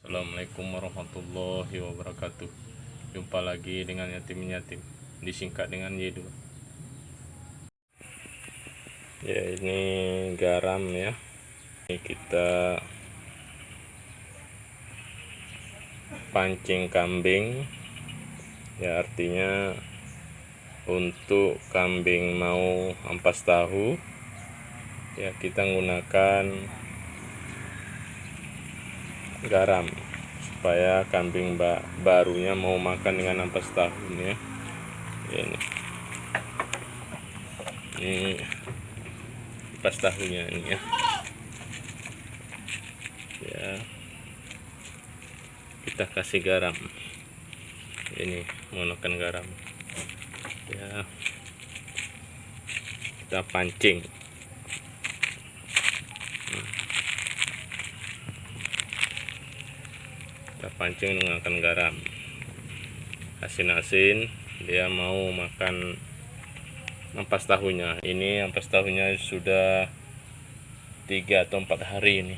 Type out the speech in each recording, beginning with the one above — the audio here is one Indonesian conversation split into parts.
Assalamualaikum warahmatullahi wabarakatuh. Jumpa lagi dengan yatim-yatim, disingkat dengan Y2. Ya, ini garam ya. Ini kita pancing kambing. Ya, artinya untuk kambing mau ampas tahu, ya kita menggunakan garam supaya kambing barunya mau makan dengan ampas tahu ya. Ini ampas tahunya ini ya. Ya, kita kasih garam. Ini menggunakan garam. Ya, kita pancing. Kita pancing menggunakan garam. Asin-asin, dia mau makan ampas tahunya. Ini ampas tahunya sudah 3 atau 4 hari ini.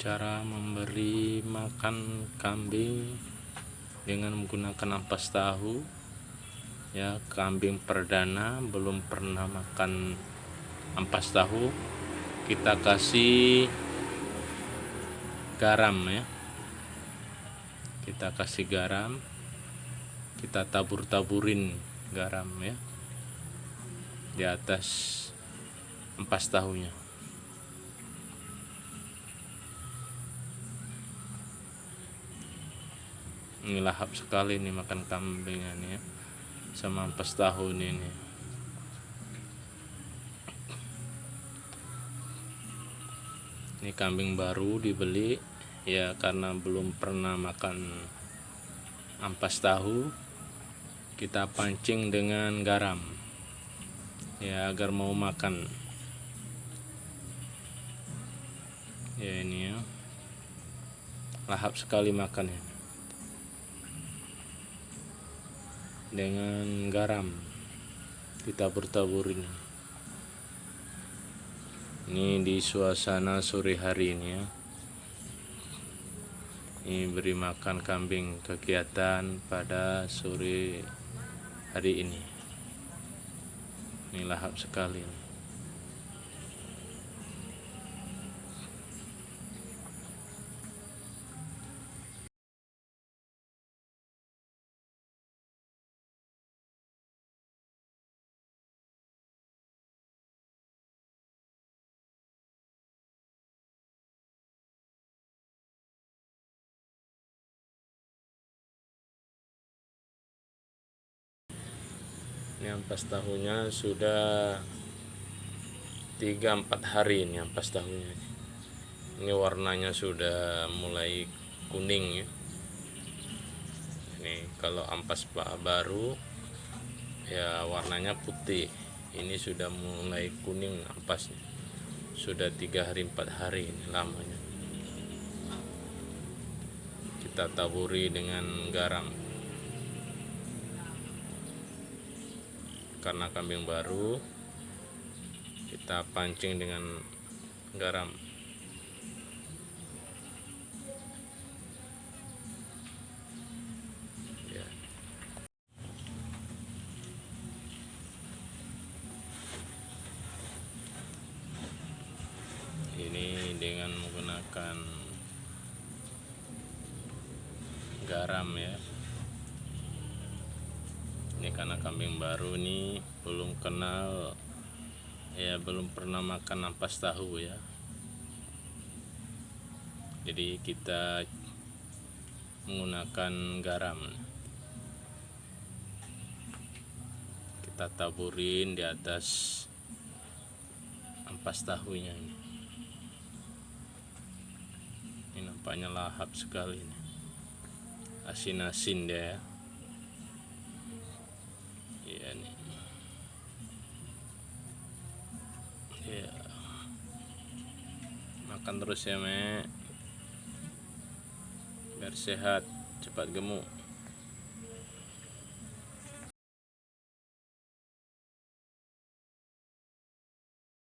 Cara memberi makan kambing dengan menggunakan ampas tahu. Ya, kambing perdana belum pernah makan ampas tahu, kita kasih garam ya. Kita kasih garam, kita tabur-taburin garam ya di atas ampas tahunya. Ini lahap sekali nih makan kambingnya nih ya, sama ampas tahu ini. Ini kambing baru dibeli ya, karena belum pernah makan ampas tahu, kita pancing dengan garam ya agar mau makan. Ya, ini ya, lahap sekali makannya dengan garam, ditabur-taburin. Ini di suasana sore hari ini ya. Ini beri makan kambing, kegiatan pada sore hari ini. Ini lahap sekali. Ini ampas tahunya sudah 3-4 hari ini ampas tahunya. Ini warnanya sudah mulai kuning ya. Ini kalau ampas baru ya warnanya putih. Ini sudah mulai kuning ampasnya. Sudah 3 hari 4 hari ini lamanya. Kita taburi dengan garam. Karena kambing baru, kita pancing dengan garam. Ya. Ini dengan menggunakan garam ya. Ini karena kambing baru nih, belum kenal ya, belum pernah makan ampas tahu ya. Jadi kita menggunakan garam. Kita taburin di atas ampas tahunya ini. Ini nampaknya lahap sekali nih. Asin-asin dia ya. Iya nih. Ya. Makan terus ya, Mek. Biar sehat, cepat gemuk.